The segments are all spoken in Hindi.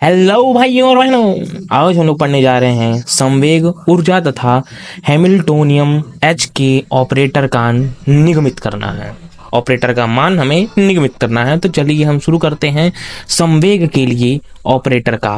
हेलो भाइयों और बहनों, आज हम लोग पढ़ने जा रहे हैं संवेग ऊर्जा तथा हैमिल्टोनियन एच के ऑपरेटर का निगमित करना है। ऑपरेटर का मान हमें निगमित करना है। तो चलिए हम शुरू करते हैं संवेग के लिए ऑपरेटर का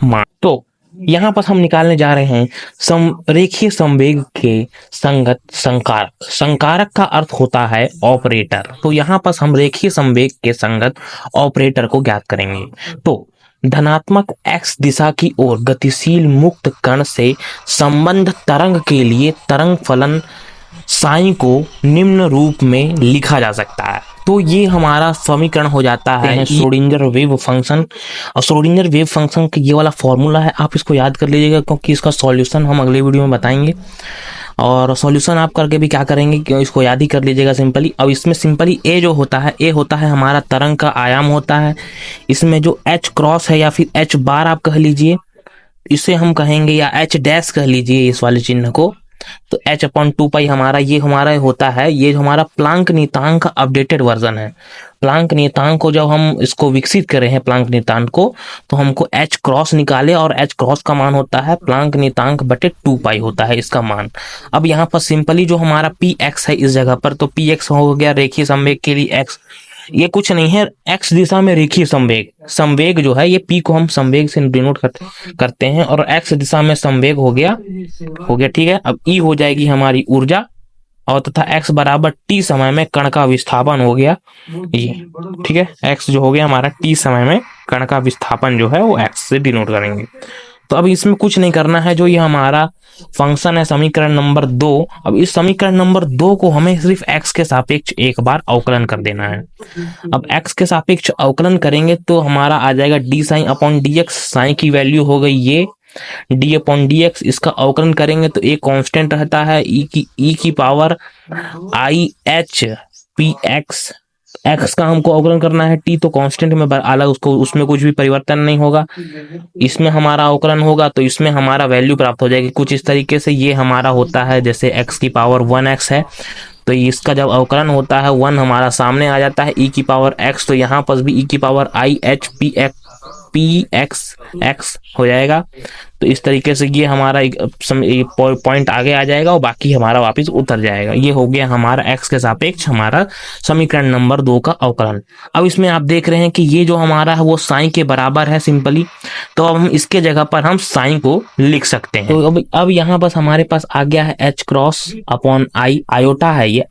मान। तो यहाँ पर हम निकालने जा रहे हैं रेखीय संवेग के संगत संकारक। संकारक का अर्थ होता है ऑपरेटर। तो यहाँ पर हम रेखीय संवेग के संगत ऑपरेटर को ज्ञात करेंगे। तो धनात्मक x दिशा की ओर गतिशील मुक्त कण से संबंध तरंग के लिए तरंग फलन साइन को निम्न रूप में लिखा जा सकता है। तो ये हमारा समीकरण हो जाता है श्रोडिंगर वेव फंक्शन। और श्रोडिंगर वेव फंक्शन का ये वाला फॉर्मूला है, आप इसको याद कर लीजिएगा क्योंकि इसका सॉल्यूशन हम अगले वीडियो में बताएंगे। और सॉल्यूशन आप करके भी क्या करेंगे कि इसको याद ही कर लीजिएगा सिंपली। अब इसमें सिंपली ए जो होता है, ए होता है हमारा तरंग का आयाम होता है। इसमें जो एच क्रॉस है या फिर एच बार आप कह लीजिए, इसे हम कहेंगे, या एच डैश कह लीजिए इस वाले चिन्ह को। तो h अपॉन 2 पाई हमारा ये हमारा होता है, ये हमारा प्लांक नियतांक का अपडेटेड वर्जन है। प्लांक नियतांक को जब हम इसको विकसित करे हैं प्लांक नियतांक को, तो हमको h क्रॉस निकाले और h क्रॉस का मान होता है प्लांक नियतांक बटे 2 पाई होता है इसका मान। अब यहाँ पर सिंपली जो हमारा px है इस जगह पर, तो px हो गया रेखीय संवेग के लिए x। ये कुछ नहीं है, x दिशा में रेखीय संवेग, संवेग जो है ये p को हम संवेग से डिनोट करते हैं, और x दिशा में संवेग हो गया ठीक है। अब E हो जाएगी हमारी ऊर्जा, और तथा x बराबर t समय में कण का विस्थापन हो गया ये, ठीक है। x जो हो गया हमारा t समय में कण का विस्थापन जो है वो x से डिनोट करेंगे। तो अब इसमें कुछ नहीं करना है, जो ये हमारा फंक्शन है समीकरण नंबर 2। अब इस समीकरण नंबर 2 को हमें सिर्फ x के सापेक्ष एक बार अवकलन कर देना है। अब x के सापेक्ष अवकलन करेंगे तो हमारा आ जाएगा d sine upon D x. Sine की वैल्यू हो गई ये d अपॉन डी एक्स। इसका अवकलन करेंगे तो एक कांस्टेंट रहता है e की power I H P x. x का हमको अवकलन करना है, t तो कांस्टेंट में अलग, उसको उसमें कुछ भी परिवर्तन नहीं होगा। इसमें हमारा अवकलन होगा तो इसमें हमारा वैल्यू प्राप्त हो जाएगी कुछ इस तरीके से। ये हमारा होता है जैसे x की पावर 1x है, तो इसका जब अवकलन होता है 1 हमारा सामने आ जाता है e की पावर x। तो यहाँ पर भी e की power I H P x हो जाएगा। तो इस तरीके से ये हमारा एक पॉइंट आगे आ जाएगा और बाकी हमारा वापस उतर जाएगा। ये हो गया हमारा x के सापेक्ष हमारा समीकरण नंबर 2 का अवकलन। अब इसमें आप देख रहे हैं कि ये जो हमारा है वो साइन के बराबर है सिंपली, तो अब हम इसके जगह पर हम साइन को लिख सकते हैं। तो अब यहाँ पर हमारे पास आ गया है h cross upon I, iota है ये,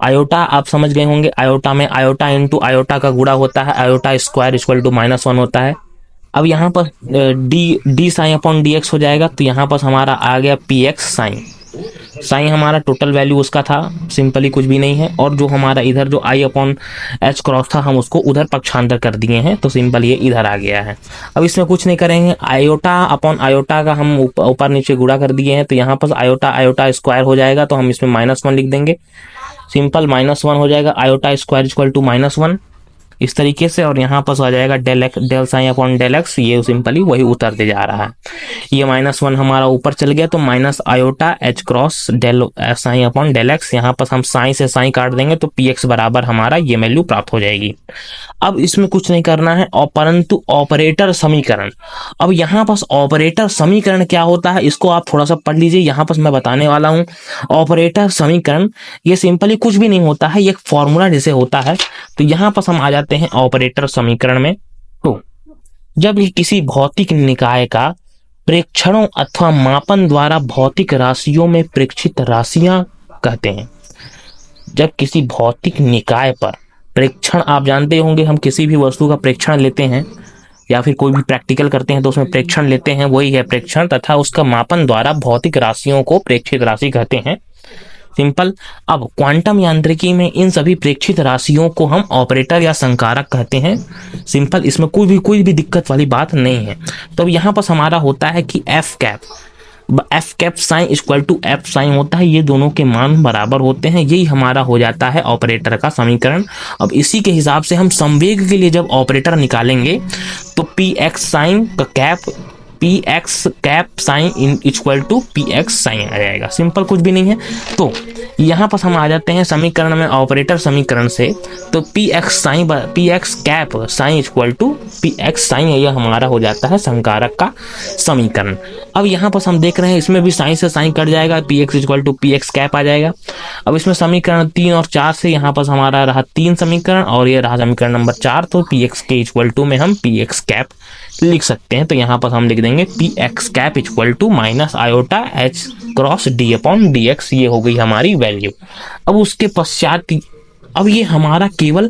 आयोटा आप समझ गए होंगे। आयोटा में आयोटा इंटू आयोटा का गुणा होता है, आयोटा स्क्वायर इक्वल टू -1 होता है। अब यहाँ पर D sine upon D x हो जाएगा, तो यहाँ पर हमारा आ गया पी एक्स साइन। साइन हमारा टोटल वैल्यू उसका था, सिंपली कुछ भी नहीं है। और जो हमारा इधर जो आई अपॉन एच क्रॉस था हम उसको उधर पक्षांतर कर दिए हैं, तो सिंपल ये इधर आ गया है। अब इसमें कुछ नहीं करेंगे, आयोटा अपॉन आयोटा का हम ऊपर नीचे गुणा कर दिए हैं, तो यहाँ पर आयोटा स्क्वायर हो जाएगा, तो हम इसमें -1 लिख देंगे। सिंपल -1 हो जाएगा, आयोटा स्क्वायर इक्वल टू -1 इस तरीके से। और यहाँ पर आ जाएगा del sine upon del x, ये सिंपली वही उतरते जा रहा है। ये -1 हमारा ऊपर चल गया, तो minus iota H cross del sine upon del x. यहाँ पर हम साइन से साइन काट देंगे तो पी एक्स बराबर हमारा ये वैल्यू प्राप्त हो जाएगी। अब इसमें कुछ नहीं करना है, और परंतु ऑपरेटर समीकरण। अब यहाँ पर ऑपरेटर समीकरण क्या होता है इसको आप थोड़ा सा पढ़ लीजिए, यहाँ पर मैं बताने वाला हूँ। ऑपरेटर समीकरण ये सिंपली कुछ भी नहीं होता है, ये एक फॉर्मूला जैसे होता है। तो यहाँ पर हम आ जाते हैं ऑपरेटर समीकरण में। तो जब किसी भौतिक निकाय का प्रेक्षणों अथवा मापन द्वारा भौतिक राशियों में प्रेक्षित राशियां कहते हैं। जब किसी भौतिक निकाय पर प्रेक्षण, आप जानते होंगे हम किसी भी वस्तु का प्रेक्षण लेते हैं या फिर कोई भी प्रैक्टिकल करते हैं तो उसमें प्रेक्षण लेते हैं, वही है प्रेक्षण। तथा उसका मापन द्वारा भौतिक राशियों को प्रेक्षित राशि कहते हैं, सिंपल। अब क्वांटम यांत्रिकी में इन सभी प्रेक्षित राशियों को हम ऑपरेटर या संकारक कहते हैं, सिंपल। इसमें कोई भी दिक्कत वाली बात नहीं है। तो अब यहाँ पर हमारा होता है कि f cap sine equal to f sine होता है, ये दोनों के मान बराबर होते हैं, यही हमारा हो जाता है ऑपरेटर का समीकरण। अब इसी के हिसाब से हम संवेग के लिए जब ऑपरेटर निकालेंगे तो पी एक्स साइन का cap P x cap psi in equal to P x psi आ जाएगा। सिंपल, कुछ भी नहीं है। तो यहाँ पर हम आ जाते हैं समीकरण में, ऑपरेटर समीकरण से। तो P x cap sine equal to P x sine, यह हमारा हो जाता है संकारक का समीकरण। अब यहाँ पर हम देख रहे हैं इसमें भी साइन से साइन कट जाएगा, P X equal to P x cap आ जाएगा। अब इसमें समीकरण 3 और 4 से यहाँ पर हमारा रहा 3 समीकरण और ये रहा समीकरण नंबर 4। तो पी एक्स के इक्वल टू में हम पी एक्स कैप लिख सकते हैं। तो यहाँ पर हम लिख देंगे p x cap equal to minus iota H cross D upon D x, ये हो गई हमारी वैल्यू। अब उसके पश्चात अब ये हमारा केवल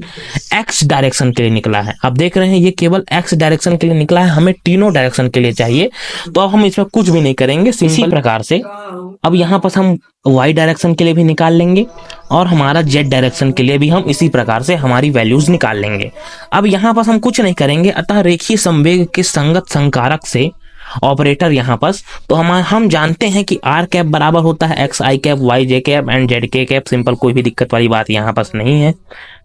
एक्स डायरेक्शन के लिए निकला है। आप देख रहे हैं ये केवल एक्स डायरेक्शन के लिए निकला है, हमें तीनों डायरेक्शन के लिए चाहिए। तो अब हम इसमें कुछ भी नहीं करेंगे, इसी प्रकार से अब यहाँ पर हम वाई डायरेक्शन के लिए भी निकाल लेंगे और हमारा जेड डायरेक्शन के लिए भी हम इसी प्रकार से हमारी वैल्यूज निकाल लेंगे। अब यहाँ पर हम कुछ नहीं करेंगे, अतः रेखीय संवेग के संगत संकारक से ऑपरेटर यहाँ पर, तो हम जानते हैं कि आर कैप बराबर होता है x i cap y j cap and z k cap. Simple, कोई भी दिक्कत वाली बात यहाँ पर नहीं है।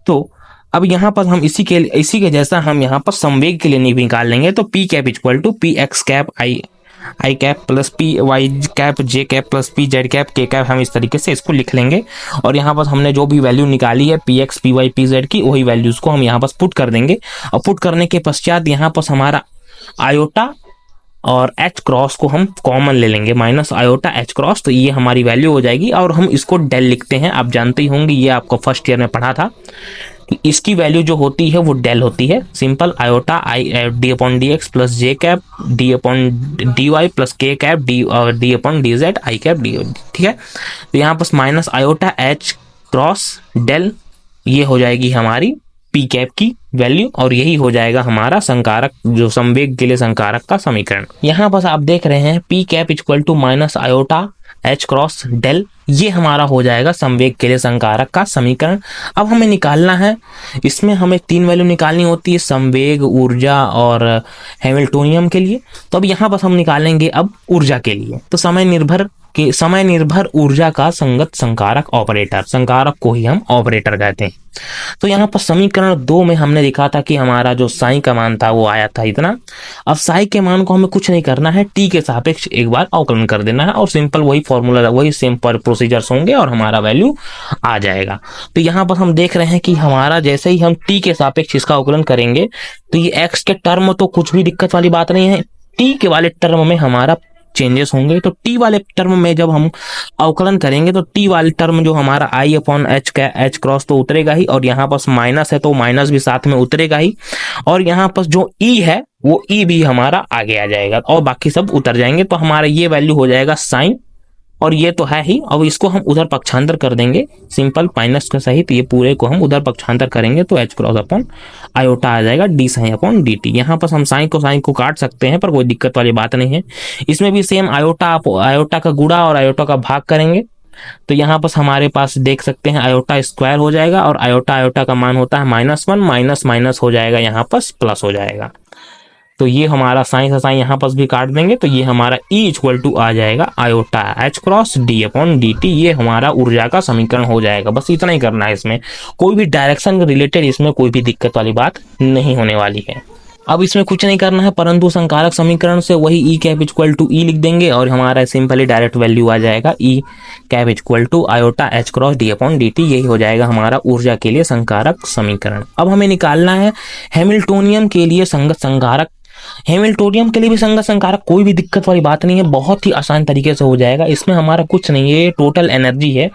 तो अब यहाँ पर हम इसी के जैसा हम यहाँ पर संवेग के लिए निकाल लेंगे। तो p cap equal to P x cap i cap plus p y cap j cap plus p z cap k cap, हम इस तरीके से इसको लिख लेंगे। और यहाँ पर हमने जो भी वैल्यू निकाली है p x p y p z की, वही वैल्यूज को हम यहाँ पर पुट कर देंगे। और पुट करने के पश्चात यहाँ पर हमारा आयोटा और एच क्रॉस को हम कॉमन ले लेंगे, माइनस आयोटा एच क्रॉस, तो ये हमारी वैल्यू हो जाएगी। और हम इसको डेल लिखते हैं, आप जानते ही होंगे, ये आपको फर्स्ट ईयर में पढ़ा था। इसकी वैल्यू जो होती है वो डेल होती है। Simple, iota I D upon D X plus J cap D upon D Y plus K cap D upon D Z I cap D, ठीक है। तो यहाँ पर minus iota H cross del, ये हो जाएगी हमारी पी कैप की वैल्यू, और यही हो जाएगा हमारा संकारक, जो संवेग के लिए संकारक का समीकरण। यहाँ पर आप देख रहे हैं p cap equal to minus iota H cross del, ये हमारा हो जाएगा संवेग के लिए संकारक का समीकरण। अब हमें निकालना है, इसमें हमें 3 वैल्यू निकालनी होती है, संवेग, ऊर्जा और हैमिल्टोनियम के लिए। तो अब यहाँ पर हम निकालेंगे अब ऊर्जा के लिए। तो समय निर्भर ऊर्जा का संगत संकारक ऑपरेटर, संकारक को ही हम ऑपरेटर कहते हैं। तो यहाँ पर समीकरण 2 में हमने लिखा था कि हमारा जो साई का मान था वो आया था इतना। अब साई के मान को हमें कुछ नहीं करना है, टी के सापेक्ष एक बार अवकलन कर देना है और सिंपल वही फॉर्मूला, वही सेम प्रोसीजर्स होंगे और हमारा वैल्यू आ जाएगा। तो यहाँ पर हम देख रहे हैं कि हमारा जैसे ही हम टी के सापेक्ष इसका अवकलन करेंगे तो ये एक्स के टर्म तो कुछ भी दिक्कत वाली बात नहीं है, टी के वाले टर्म में हमारा चेंजेस होंगे। तो टी वाले टर्म में जब हम अवकलन करेंगे तो टी वाले टर्म जो हमारा आई अपॉन एच का एच क्रॉस तो उतरेगा ही, और यहाँ पर माइनस है तो माइनस भी साथ में उतरेगा ही, और यहाँ पर जो ई है वो ई भी हमारा आगे आ जाएगा और बाकी सब उतर जाएंगे। तो हमारा ये वैल्यू हो जाएगा साइन, और ये तो है ही। अब इसको हम उधर पक्षांतर कर देंगे, सिंपल माइनस के सहित ये पूरे को हम उधर पक्षांतर करेंगे तो एच क्रॉस अपॉन आयोटा आ जाएगा d sine upon D T. यहाँ पर हम साइन को काट सकते हैं पर कोई दिक्कत वाली बात नहीं है। इसमें भी सेम आयोटा का गुणा और आयोटा का भाग करेंगे। तो यहाँ पर हमारे पास देख सकते हैं आयोटा स्क्वायर हो जाएगा और आयोटा का मान होता है -1, माइनस माइनस हो जाएगा, यहाँ पर प्लस हो जाएगा। तो ये हमारा साइन से साइन यहाँ पर भी काट देंगे तो ये हमारा E इक्वल टू आ जाएगा iota H cross D upon D T, ये हमारा ऊर्जा का समीकरण हो जाएगा। बस इतना ही करना है, इसमें कोई भी डायरेक्शन रिलेटेड इसमें कोई भी दिक्कत वाली बात नहीं होने वाली है। अब इसमें कुछ नहीं करना है परंतु संकारक समीकरण से वही E cap equal to E लिख देंगे और हमारा सिंपली डायरेक्ट वैल्यू आ जाएगा E cap equal to iota H cross D upon D T, यही हो जाएगा हमारा ऊर्जा के लिए संकारक समीकरण। अब हमें निकालना है हैमिल्टोनियम के लिए संगत संकारक। हैमिल्टोनियम के लिए भी संगत संकारक, कोई भी दिक्कत वाली बात नहीं है, बहुत ही आसान तरीके से हो जाएगा। इसमें हमारा कुछ नहीं है, ये टोटल एनर्जी है।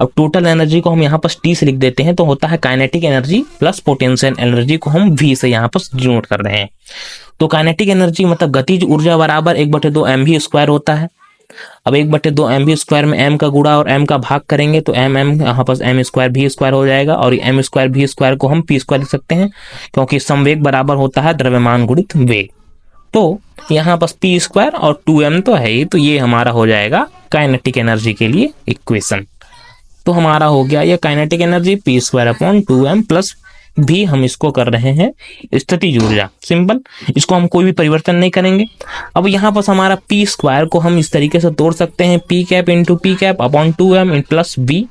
अब टोटल एनर्जी को हम यहाँ पर टी से लिख देते हैं तो होता है kinetic energy plus potential energy को हम वी से यहाँ पर डिनोट कर रहे हैं। तो काइनेटिक एनर्जी मतलब गतिज ऊर्जा बराबर 1/2 mv स्क्वायर होता है। अब 1/2 mv स्क्वायर में m का गुणा और m का भाग करेंगे तो m यहाँ पर m स्क्वायर v स्क्वायर हो जाएगा और m स्क्वायर v स्क्वायर को हम p स्क्वायर लिख सकते हैं क्योंकि संवेग बराबर होता है द्रव्यमान गुणित वेग। तो यहाँ पर p स्क्वायर और 2m तो है ही, तो ये हमारा हो जाएगा काइनेटिक एनर्जी के लिए इक्वेशन। तो हमारा हो गया ये kinetic energy p square upon 2m plus भी हम इसको कर रहे हैं स्थितिज ऊर्जा। सिंपल, इसको हम कोई भी परिवर्तन नहीं करेंगे। अब यहाँ पर हमारा पी स्क्वायर को हम इस तरीके से तोड़ सकते हैं, p cap into p cap upon 2m plus b.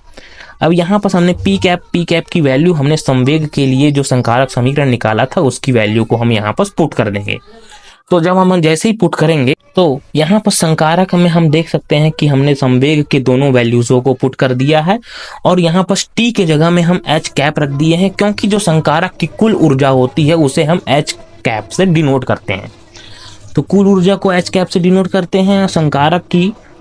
अब यहाँ पर हमने पी कैप की वैल्यू हमने संवेग के लिए जो संकारक समीकरण निकाला था उसकी वैल्यू को हम यहाँ पर पुट कर देंगे। तो जब हम जैसे ही पुट करेंगे तो यहाँ पर संकारक में हम देख सकते हैं कि हमने संवेग के दोनों वैल्यूजों को पुट कर दिया है और यहाँ पर टी के जगह में हम एच कैप रख दिए हैं, क्योंकि जो संकारक की कुल ऊर्जा होती है उसे हम एच कैप से डिनोट करते हैं। तो कुल ऊर्जा को एच कैप से डिनोट करते हैं,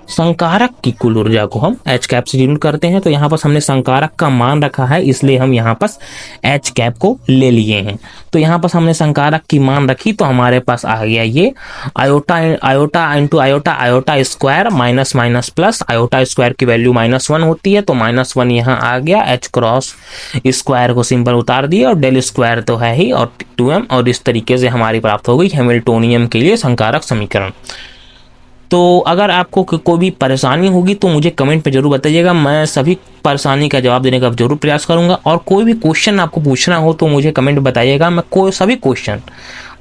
संकारक की कुल ऊर्जा को हम एच कैप से डिनोट करते हैं। तो यहाँ पर हमने संकारक का मान रखा है, इसलिए हम यहाँ पर एच कैप को ले लिए हैं। तो यहाँ पर हमने संकारक की मान रखी तो हमारे पास आ गया ये iota into iota square minus minus plus, iota square की वैल्यू -1 होती है तो -1 यहाँ आ गया, एच क्रॉस स्क्वायर को सिंपल उतार दिया और डेल स्क्वायर तो है ही और 2m, और इस तरीके से हमारी प्राप्त हो गई हैमिल्टोनियम के लिए संकारक समीकरण। तो अगर आपको कोई भी परेशानी होगी तो मुझे कमेंट पे जरूर बताइएगा, मैं सभी परेशानी का जवाब देने का जरूर प्रयास करूंगा। और कोई भी क्वेश्चन आपको पूछना हो तो मुझे कमेंट बताइएगा, मैं सभी क्वेश्चन,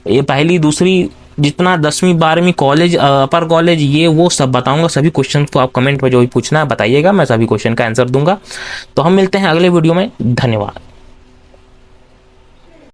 ये पहली दूसरी जितना 10वीं 12वीं कॉलेज अपर कॉलेज ये वो सब बताऊंगा। सभी क्वेश्चन को आप कमेंट में जो भी पूछना है बताइएगा, मैं सभी क्वेश्चन का आंसर दूंगा। तो हम मिलते हैं अगले वीडियो में, धन्यवाद।